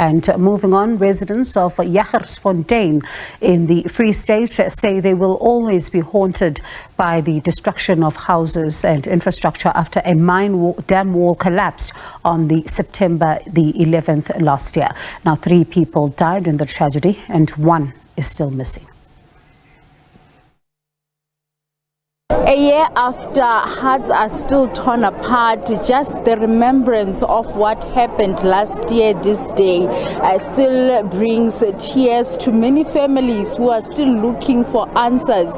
And moving on, residents of Jagersfontein in the Free State say they will always be haunted by the destruction of houses and infrastructure after a dam wall collapsed on September the 11th last year. Now, 3 people died in the tragedy and 1 is still missing. A year after, hearts are still torn apart. Just the remembrance of what happened last year this day still brings tears to many families who are still looking for answers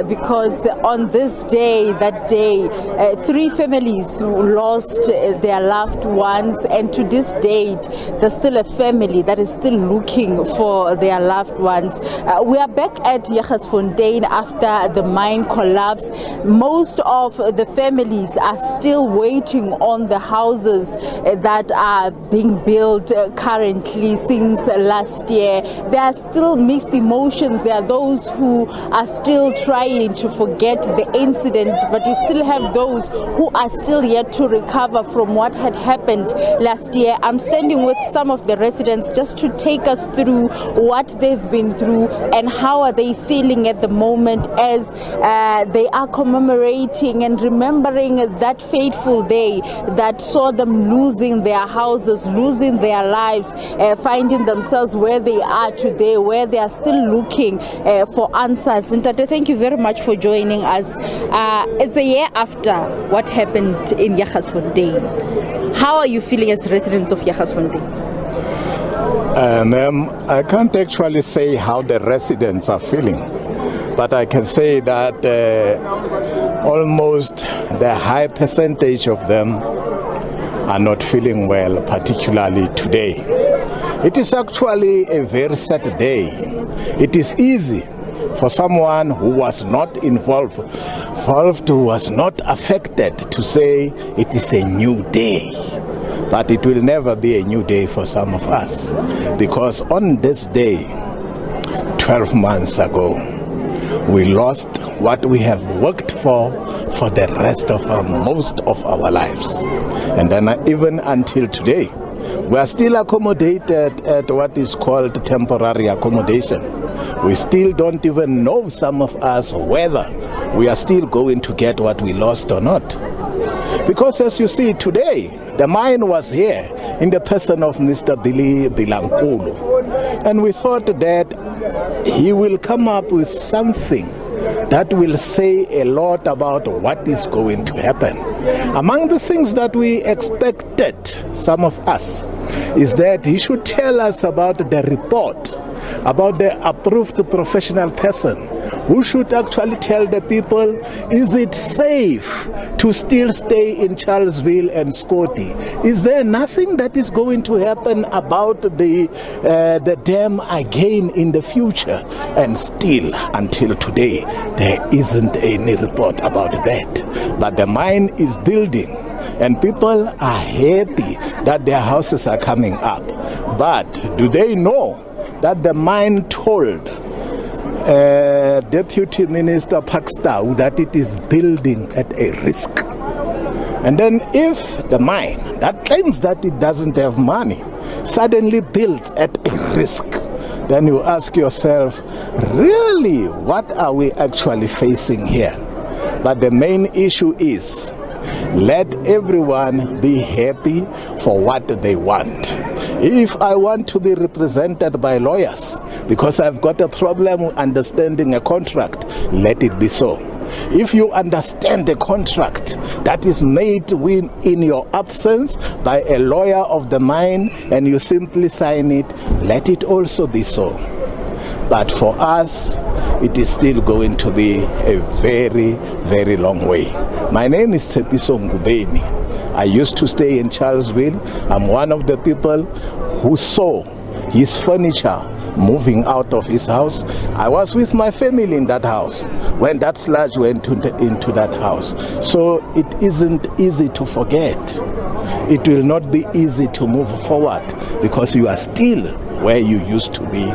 because on this day, 3 families lost their loved ones, and to this date there's still a family that is still looking for their loved ones. We are back at Jagersfontein after the mine collapse. Most of the families are still waiting on the houses that are being built currently since last year. There are still mixed emotions. There are those who are still trying to forget the incident, but we still have those who are still yet to recover from what had happened last year. I'm standing with some of the residents just to take us through what they've been through and how are they feeling at the moment as they are commemorating and remembering that fateful day that saw them losing their houses, losing their lives, finding themselves where they are today, where they are still looking for answers. Ntate, thank you very much for joining us. It's a year after what happened in Jagersfontein. How are you feeling as residents of Jagersfontein? I can't actually say how the residents are feeling, but I can say that almost the high percentage of them are not feeling well, particularly today. It is actually a very sad day. It is easy for someone who was not involved, who was not affected, to say it is a new day. But it will never be a new day for some of us, because on this day, 12 months ago, we lost what we have worked for the rest of most of our lives. And then even until today, we are still accommodated at what is called temporary accommodation. We still don't even know, some of us, whether we are still going to get what we lost or not. Because as you see today, the mine was here in the person of Mr. Bilankulu. And we thought that he will come up with something that will say a lot about what is going to happen. Among the things that we expected, some of us, is that he should tell us about the report, about the approved professional person who should actually tell the people, is it safe to still stay in Charlesville and Scotty? Is there nothing that is going to happen about the dam again in the future? And still, until today, there isn't any report about that. But the mine is building, and people are happy that their houses are coming up. But do they know that the mine told Deputy Minister Parks Tau that it is building at a risk? And then if the mine that claims that it doesn't have money suddenly builds at a risk, then you ask yourself, really, what are we actually facing here? But the main issue is, let everyone be happy for what they want. If I want to be represented by lawyers because I've got a problem understanding a contract, let it be so. If you understand the contract that is made in your absence by a lawyer of the mine and you simply sign it, let it also be so. But for us, it is still going to be a very, very long way. My name is Tshepiso Ngubeni. I used to stay in Charlesville. I'm one of the people who saw his furniture moving out of his house. I was with my family in that house when that sludge went into that house. So it isn't easy to forget. It will not be easy to move forward because you are still where you used to be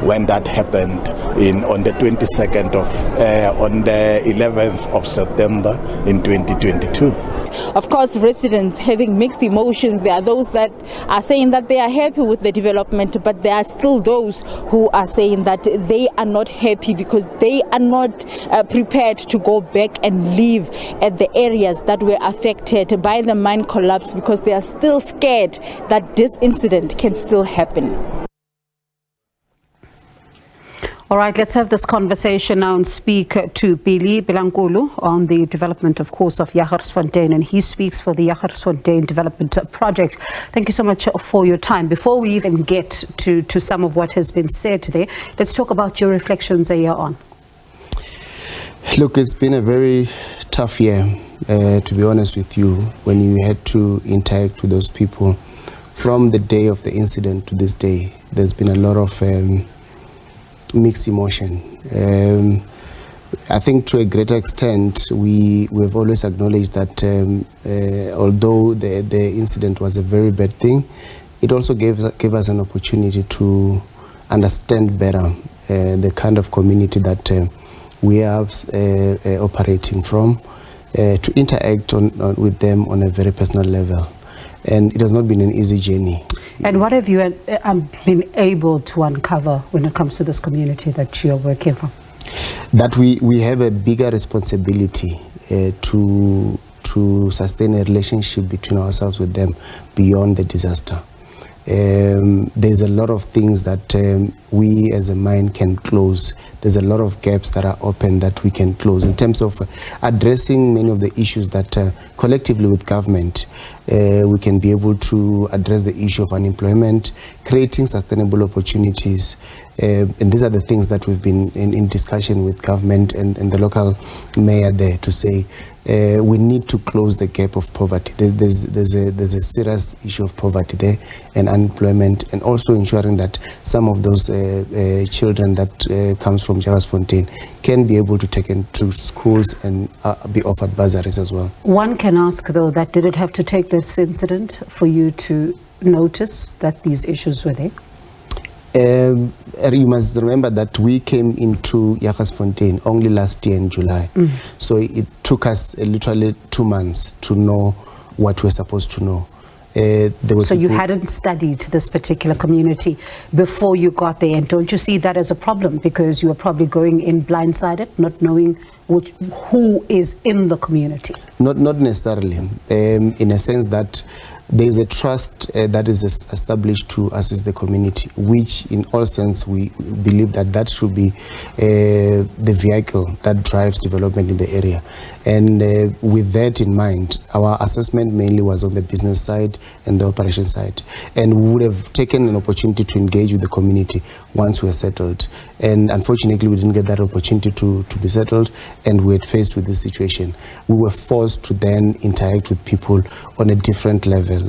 when that happened on the 11th of September in 2022. Of course, residents having mixed emotions. There are those that are saying that they are happy with the development, but there are still those who are saying that they are not happy because they are not prepared to go back and live at the areas that were affected by the mine collapse, because they are still scared that this incident can still happen. All right, let's have this conversation now and speak to Billy Bilankulu on the development, of course, of Jagersfontein, and he speaks for the Jagersfontein Development Project. Thank you so much for your time. Before we even get to some of what has been said today, let's talk about your reflections a year on. Look, it's been a very tough year, to be honest with you, when you had to interact with those people. From the day of the incident to this day, there's been a lot of mixed emotion. I think to a greater extent, we've always acknowledged that although the incident was a very bad thing, it also gave us an opportunity to understand better the kind of community that we are operating from, to interact with them on a very personal level. And it has not been an easy journey. And what have you been able to uncover when it comes to this community that you are working from? That we have a bigger responsibility to sustain a relationship between ourselves with them beyond the disaster. There's a lot of things that we as a mine can close. There's a lot of gaps that are open that we can close in terms of addressing many of the issues that collectively with government we can be able to address the issue of unemployment, creating sustainable opportunities. And these are the things that we've been in discussion with government and the local mayor there to say we need to close the gap of poverty. There's a serious issue of poverty there and unemployment, and also ensuring that some of those children that comes from Jagersfontein can be able to take into schools and be offered bursaries as well. One can ask, though, that did it have to take this incident for you to notice that these issues were there? You must remember that we came into Jagersfontein only last year in July. So it took us literally 2 months to know what we're supposed to know. So you hadn't studied this particular community before you got there, and don't you see that as a problem, because you were probably going in blindsided, not knowing who is in the community? Not necessarily, in a sense that there's a trust that is established to assist the community, which in all sense we believe that should be the vehicle that drives development in the area. And with that in mind, our assessment mainly was on the business side and the operation side. And we would have taken an opportunity to engage with the community once we were settled. And unfortunately, we didn't get that opportunity to be settled, and we were faced with this situation. We were forced to then interact with people on a different level,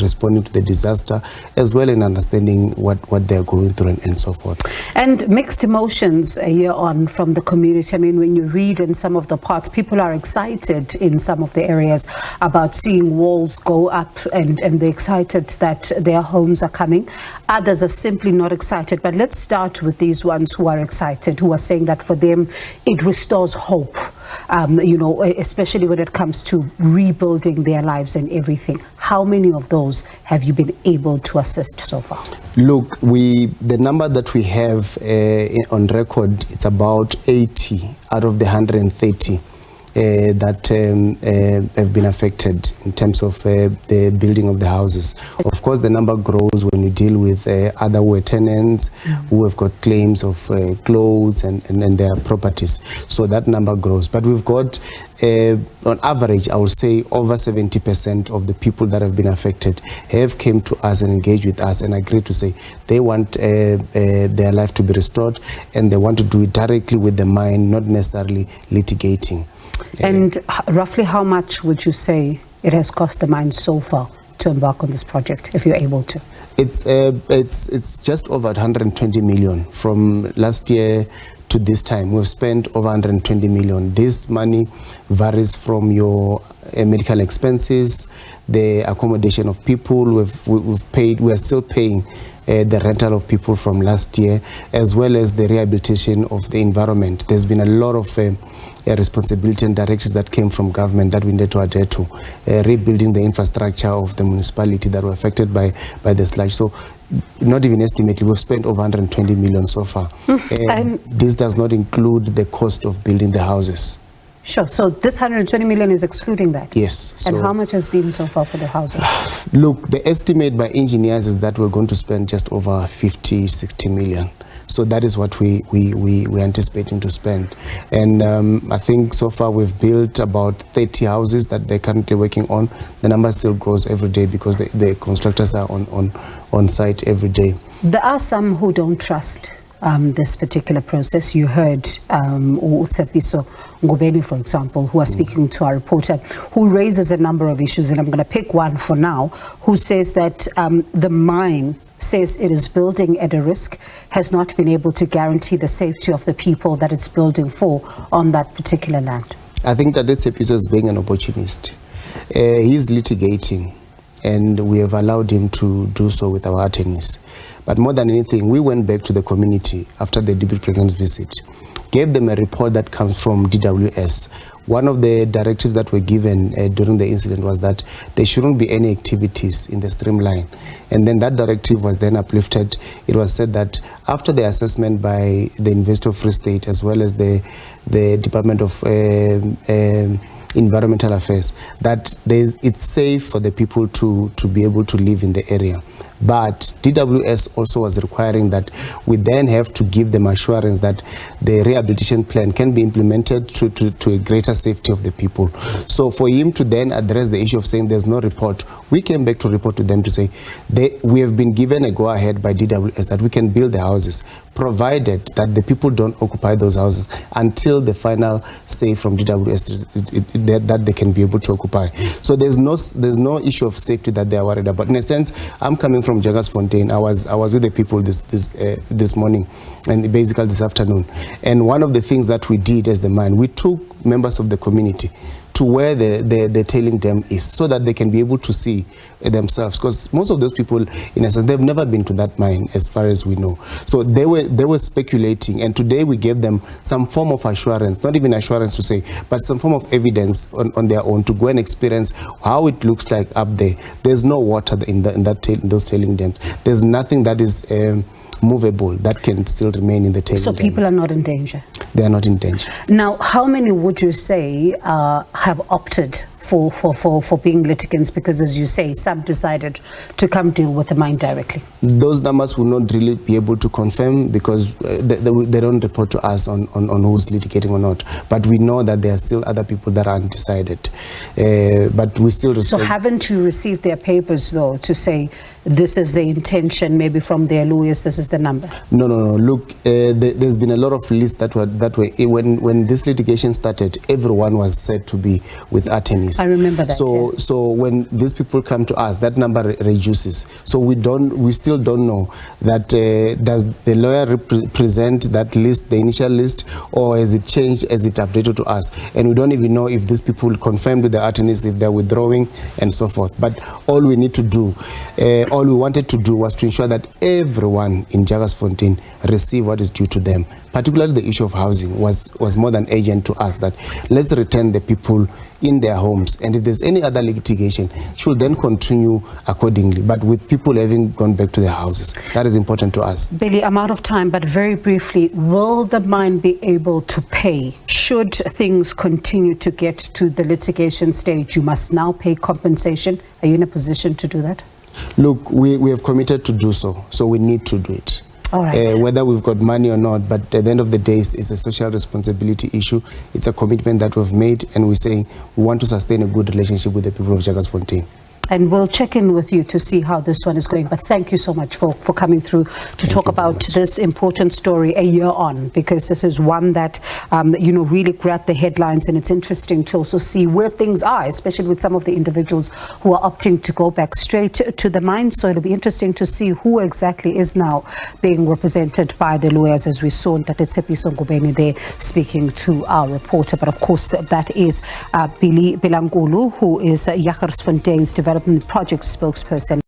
responding to the disaster, as well as understanding what they're going through and so forth. And mixed emotions a year on from the community. I mean, when you read in some of the parts, people are excited in some of the areas about seeing walls go up, and they're excited that their homes are coming. Others are simply not excited. But let's start with these ones who are excited, who are saying that for them it restores hope, especially when it comes to rebuilding their lives and everything. How many of those have you been able to assist so far? Look, the number that we have on record, it's about 80 out of the 130 that have been affected in terms of the building of the houses. Of course, the number grows when we deal with other tenants who have got claims of clothes and their properties. So that number grows. But we've got, on average, I would say over 70% of the people that have been affected have came to us and engaged with us and agreed to say they want their life to be restored, and they want to do it directly with the mine, not necessarily litigating. And roughly how much would you say it has cost the mine so far to embark on this project, if you're able to? It's just over 120 million from last year to this time. We've spent over 120 million. This money varies from your medical expenses, the accommodation of people. We've paid. We are still paying the rental of people from last year, as well as the rehabilitation of the environment. There's been a lot of responsibility and directives that came from government that we need to adhere to, rebuilding the infrastructure of the municipality that were affected by the sludge. So, not even estimately, we've spent over 120 million so far. This does not include the cost of building the houses. Sure. So this 120 million is excluding that? Yes. And how much has been so far for the houses? Look, the estimate by engineers is that we're going to spend just over 50, 60 million. So that is what we're anticipating to spend. And I think so far we've built about 30 houses that they're currently working on. The number still grows every day because the constructors are on site every day. There are some who don't trust this particular process. You heard Utsepiso Ngobeni, for example, who are speaking to our reporter, who raises a number of issues, and I'm going to pick one for now, who says that the mine says it is building at a risk, has not been able to guarantee the safety of the people that it's building for on that particular land. I think that this episode is being an opportunist. He's litigating, and we have allowed him to do so with our attorneys. But more than anything, we went back to the community after the Deputy President's visit, gave them a report that comes from DWS. One of the directives that were given during the incident was that there shouldn't be any activities in the streamline. And then that directive was then uplifted. It was said that after the assessment by the University of Free State, as well as the Department of Environmental Affairs, that it's safe for the people to be able to live in the area. But DWS also was requiring that we then have to give them assurance that the rehabilitation plan can be implemented to a greater safety of the people. So for him to then address the issue of saying there's no report, we came back to report to them to say we have been given a go-ahead by DWS that we can build the houses, provided that the people don't occupy those houses until the final say from DWS that they can be able to occupy. So there's no issue of safety that they are worried about. In a sense, I'm coming from Jagersfontein. I was with the people this morning and basically this afternoon. And one of the things that we did as the mine, we took members of the community to where the tailing dam is, so that they can be able to see themselves, because most of those people, in a sense, they've never been to that mine as far as we know. So they were speculating, and today we gave them some form of assurance, not even assurance to say, but some form of evidence on their own to go and experience how it looks like up there. There's no water in those tailing dams. There's nothing that is movable that can still remain in the tailing dam. So people are not in danger? They are not in danger. Now, how many would you say have opted for being litigants, because, as you say, some decided to come deal with the mine directly? Those numbers will not really be able to confirm, because they don't report to us on who's litigating or not. But we know that there are still other people that are undecided. But we still respect. So haven't you received their papers, though, to say this is the intention, maybe from their lawyers, this is the number? No. Look, there's been a lot of lists that were when this litigation started, everyone was said to be with attorneys. I remember that. So when these people come to us, that number reduces. So we still don't know that does the lawyer represent that list, the initial list, or has it changed as it updated to us? And we don't even know if these people confirmed with the attorneys if they're withdrawing and so forth. But all we need to do, all we wanted to do was to ensure that everyone in Jagersfontein receive what is due to them. Particularly the issue of housing was more than urgent to us, that let's return the people in their homes, and if there's any other litigation, should then continue accordingly, but with people having gone back to their houses. That is important to us. Billy, I'm out of time, but very briefly, will the mine be able to pay? Should things continue to get to the litigation stage, you must now pay compensation. Are you in a position to do that? Look, we have committed to do so, so we need to do it. All right. Whether we've got money or not, but at the end of the day, it's a social responsibility issue. It's a commitment that we've made, and we're saying we want to sustain a good relationship with the people of Jagersfontein. And we'll check in with you to see how this one is going. But thank you so much for coming through to talk about this important story a year on, because this is one that, really grabbed the headlines, and it's interesting to also see where things are, especially with some of the individuals who are opting to go back straight to the mine. So it'll be interesting to see who exactly is now being represented by the lawyers, as we saw that it's Tsepiso Ngubeni there speaking to our reporter. But of course, that is Billy Bilankulu, who is Jagersfontein's development project spokesperson.